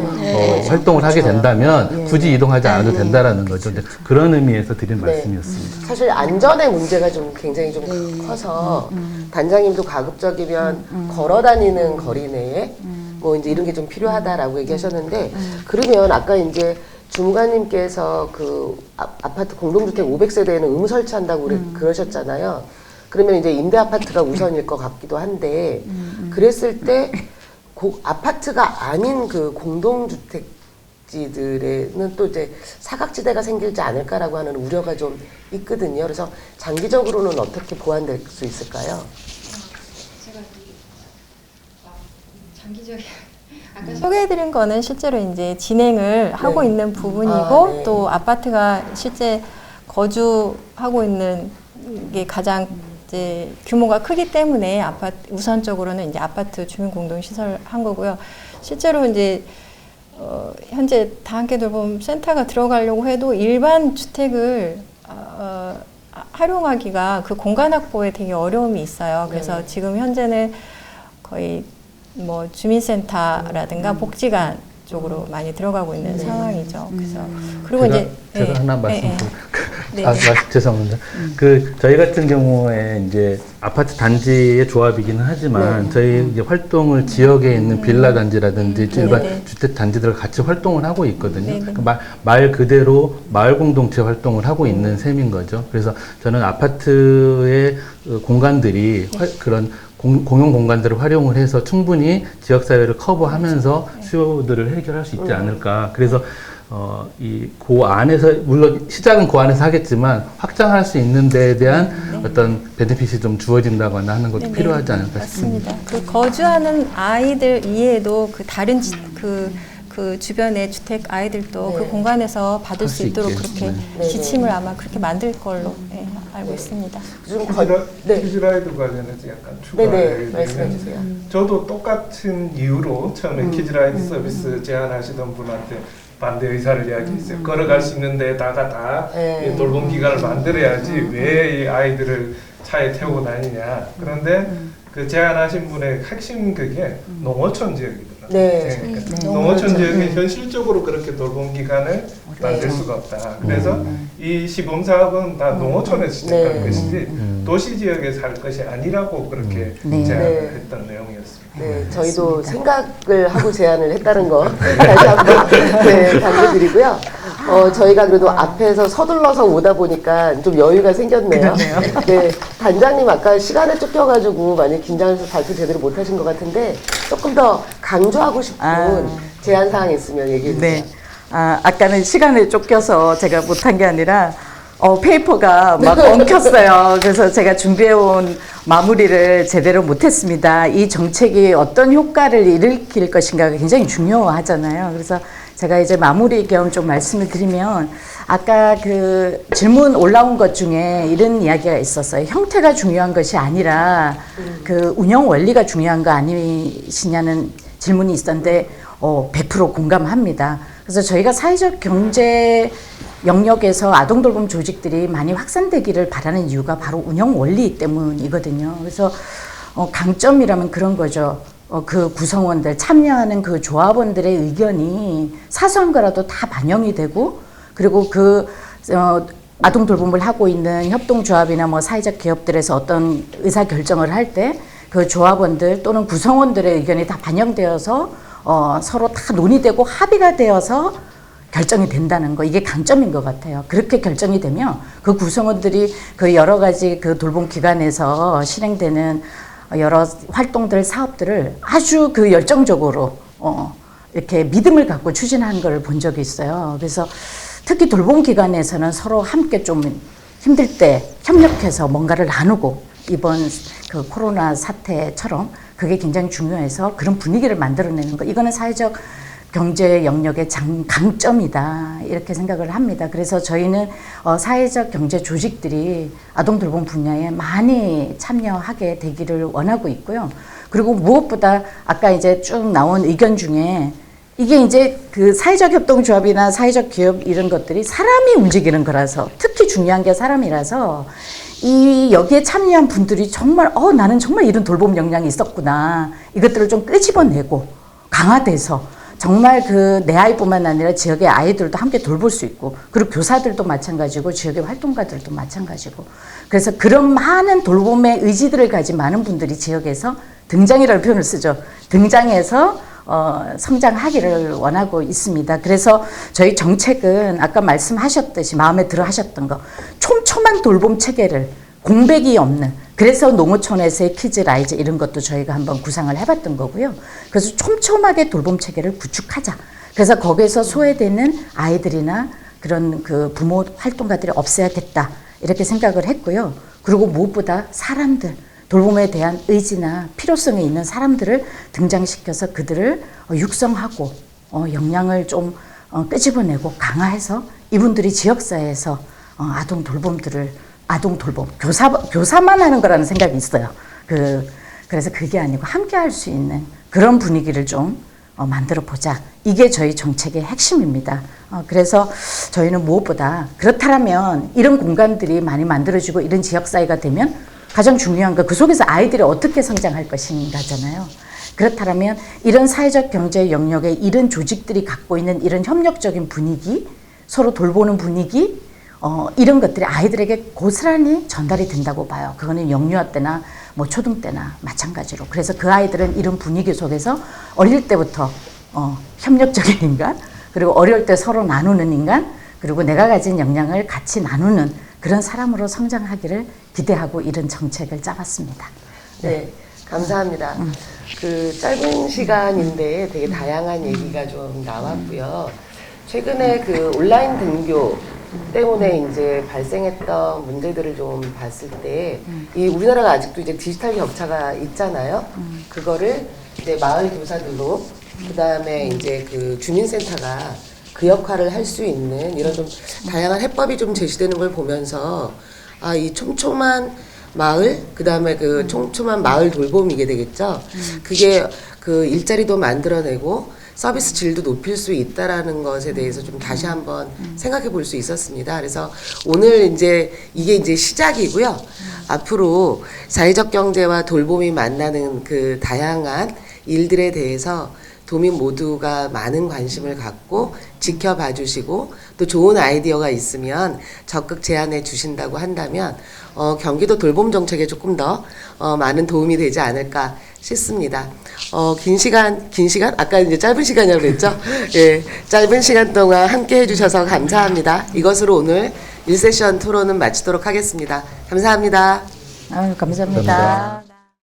활동을 하게 된다면 굳이 이동하지 않아도 된다라는 거죠. 그런 의미에서 드린 말씀이었습니다. 사실 안전의 문제가 좀 굉장히 좀 커서 단장님도 가급적이면 걸어 다니는 거리 내에 뭐 이제 이런 게 좀 필요하다라고 얘기하셨는데 그러면 아까 이제 주무관님께서 그 아파트 공동주택 500세대에는 의무 설치한다고 그러셨잖아요. 그러면 이제 임대 아파트가 우선일 것 같기도 한데 그랬을 때 아파트가 아닌 그 공동주택지들에는 또 이제 사각지대가 생길지 않을까라고 하는 우려가 좀 있거든요. 그래서 장기적으로는 어떻게 보완될 수 있을까요? 제가 장기적인 아까 소개해드린 거는 실제로 이제 진행을 하고 있는 부분이고 또 아파트가 실제 거주하고 있는 게 가장 이제 규모가 크기 때문에 우선적으로는 이제 아파트 주민 공동 시설 한 거고요. 실제로 이제 현재 다함께 돌봄 센터가 들어가려고 해도 일반 주택을 활용하기가 그 공간 확보에 되게 어려움이 있어요. 그래서 지금 현재는 거의 뭐 주민센터라든가 복지관 쪽으로 많이 들어가고 있는 상황이죠. 그래서 그리고 제가 하나 말씀드릴게요. 네. 죄송합니다. 저희 같은 경우에 이제 아파트 단지의 조합이기는 하지만 저희 이제 활동을 지역에 있는 빌라 단지라든지 일반 네. 주택 단지들을 같이 활동을 하고 있거든요. 네. 그러니까 말 그대로 마을 공동체 활동을 하고 있는 셈인 거죠. 그래서 저는 아파트의 공간들이 그런 공용 공간들을 활용을 해서 충분히 지역사회를 커버하면서 수요들을 해결할 수 있지 않을까. 그래서 그 안에서, 물론 시작은 그 안에서 하겠지만 확장할 수 있는 데에 대한 어떤 베네핏이 좀 주어진다거나 하는 것도 필요하지 않을까 싶습니다. 맞습니다. 그 거주하는 아이들 이외에도 그 다른 그 주변의 주택 아이들도 그 공간에서 받을 수 있도록 있게. 그렇게 네. 지침을 아마 그렇게 만들 걸로 알고 있습니다. 좀 키즈라이드 관련해서 약간 추가를 네네, 드리면 말씀해 주세요. 저도 똑같은 이유로 처음에 키즈라이드 서비스 제안하시던 분한테 반대 의사를 이야기했어요. 걸어갈 수 있는 데다가 다 네. 이 돌봄 기관을 만들어야지 왜 이 아이들을 차에 태우고 다니냐. 그런데 그 제안하신 분의 핵심 그게 농어촌 지역이더라고요. 네. 그러니까 농어촌 지역에 현실적으로 그렇게 돌봄 기관을 만들 수가 없다. 그래서 이 시범 사업은 다 농어촌에서 시작할 네. 것이지 도시 지역에서 할 것이 아니라고 그렇게 네. 제안을 했던 내용이었습니다. 네, 저희도 생각을 하고 제안을 했다는 거 다시 한번 강조드리고요. 저희가 그래도 앞에서 서둘러서 오다 보니까 좀 여유가 생겼네요. 네, 단장님 아까 시간에 쫓겨가지고 많이 긴장해서 발표 제대로 못하신 것 같은데 조금 더 강조하고 싶은 제안 사항 있으면 얘기해 주세요. 네. 아까는 시간에 쫓겨서 제가 못한 게 아니라 페이퍼가 막 엉켰어요. 그래서 제가 준비해온 마무리를 제대로 못했습니다. 이 정책이 어떤 효과를 일으킬 것인가가 굉장히 중요하잖아요. 그래서 제가 이제 마무리 겸 좀 말씀을 드리면 아까 그 질문 올라온 것 중에 이런 이야기가 있었어요. 형태가 중요한 것이 아니라 그 운영 원리가 중요한 거 아니시냐는 질문이 있었는데 100% 공감합니다. 그래서 저희가 사회적 경제 영역에서 아동돌봄 조직들이 많이 확산되기를 바라는 이유가 바로 운영 원리 때문이거든요. 그래서 강점이라면 그런 거죠. 그 구성원들, 참여하는 그 조합원들의 의견이 사소한 거라도 다 반영이 되고, 그리고 아동돌봄을 하고 있는 협동조합이나 뭐 사회적 기업들에서 어떤 의사결정을 할 때 그 조합원들 또는 구성원들의 의견이 다 반영되어서 서로 다 논의되고 합의가 되어서 결정이 된다는 거, 이게 강점인 것 같아요. 그렇게 결정이 되면 그 구성원들이 그 여러 가지 그 돌봄 기관에서 실행되는 여러 활동들, 사업들을 아주 그 열정적으로 이렇게 믿음을 갖고 추진하는 걸 본 적이 있어요. 그래서 특히 돌봄 기관에서는 서로 함께 좀 힘들 때 협력해서 뭔가를 나누고, 이번 그 코로나 사태처럼 그게 굉장히 중요해서 그런 분위기를 만들어내는 거, 이거는 사회적 경제 영역의 강점이다, 이렇게 생각을 합니다. 그래서 저희는 사회적 경제 조직들이 아동돌봄 분야에 많이 참여하게 되기를 원하고 있고요. 그리고 무엇보다 아까 이제 쭉 나온 의견 중에 이게 이제 그 사회적 협동조합이나 사회적 기업 이런 것들이 사람이 움직이는 거라서, 특히 중요한 게 사람이라서 여기에 참여한 분들이 정말 나는 정말 이런 돌봄 역량이 있었구나, 이것들을 좀 끄집어내고 강화돼서 정말 내 아이뿐만 아니라 지역의 아이들도 함께 돌볼 수 있고, 그리고 교사들도 마찬가지고 지역의 활동가들도 마찬가지고, 그래서 그런 많은 돌봄의 의지들을 가진 많은 분들이 지역에서 등장이라는 표현을 쓰죠. 등장해서 성장하기를 원하고 있습니다. 그래서 저희 정책은 아까 말씀하셨듯이 마음에 들어 하셨던 거, 촘촘한 돌봄 체계를, 공백이 없는, 그래서 농어촌에서의 키즈라이즈 이런 것도 저희가 한번 구상을 해봤던 거고요. 그래서 촘촘하게 돌봄 체계를 구축하자. 그래서 거기에서 소외되는 아이들이나 그런 그 부모 활동가들이 없애야겠다, 이렇게 생각을 했고요. 그리고 무엇보다 사람들, 돌봄에 대한 의지나 필요성이 있는 사람들을 등장시켜서 그들을 육성하고 역량을 좀 끄집어내고 강화해서 이분들이 지역사회에서 아동 돌봄, 교사만 하는 거라는 생각이 있어요. 그래서 그게 아니고 함께 할 수 있는 그런 분위기를 좀 만들어 보자. 이게 저희 정책의 핵심입니다. 그래서 저희는 무엇보다 그렇다면 이런 공간들이 많이 만들어지고 이런 지역사회가 되면 가장 중요한 건 그 속에서 아이들이 어떻게 성장할 것인가잖아요. 그렇다면 이런 사회적 경제 영역에 이런 조직들이 갖고 있는 이런 협력적인 분위기, 서로 돌보는 분위기, 이런 것들이 아이들에게 고스란히 전달이 된다고 봐요. 그거는 영유아 때나 뭐 초등 때나 마찬가지로. 그래서 그 아이들은 이런 분위기 속에서 어릴 때부터 협력적인 인간, 그리고 어릴 때 서로 나누는 인간, 그리고 내가 가진 역량을 같이 나누는 그런 사람으로 성장하기를 기대하고 이런 정책을 짜봤습니다. 네, 감사합니다. 그 짧은 시간인데 되게 다양한 얘기가 좀 나왔고요. 최근에 그 온라인 등교 때문에 이제 발생했던 문제들을 좀 봤을 때, 이 우리나라가 아직도 이제 디지털 격차가 있잖아요. 그거를 이제 마을 교사들로, 그 다음에 이제 그 주민센터가 그 역할을 할 수 있는 이런 좀 다양한 해법이 좀 제시되는 걸 보면서, 아, 이 촘촘한 마을, 그 다음에 그 촘촘한 마을 돌봄이게 되겠죠. 그게 그 일자리도 만들어내고 서비스 질도 높일 수 있다라는 것에 대해서 좀 다시 한번 생각해 볼 수 있었습니다. 그래서 오늘 이제 이게 이제 시작이고요. 앞으로 사회적 경제와 돌봄이 만나는 그 다양한 일들에 대해서 도민 모두가 많은 관심을 갖고 지켜봐 주시고 또 좋은 아이디어가 있으면 적극 제안해 주신다고 한다면 경기도 돌봄 정책에 조금 더 많은 도움이 되지 않을까 싶습니다. 긴 시간 아까 이제 짧은 시간이라고 그랬죠? 예, 짧은 시간 동안 함께 해주셔서 감사합니다. 이것으로 오늘 1세션 토론은 마치도록 하겠습니다. 감사합니다. 감사합니다. 감사합니다.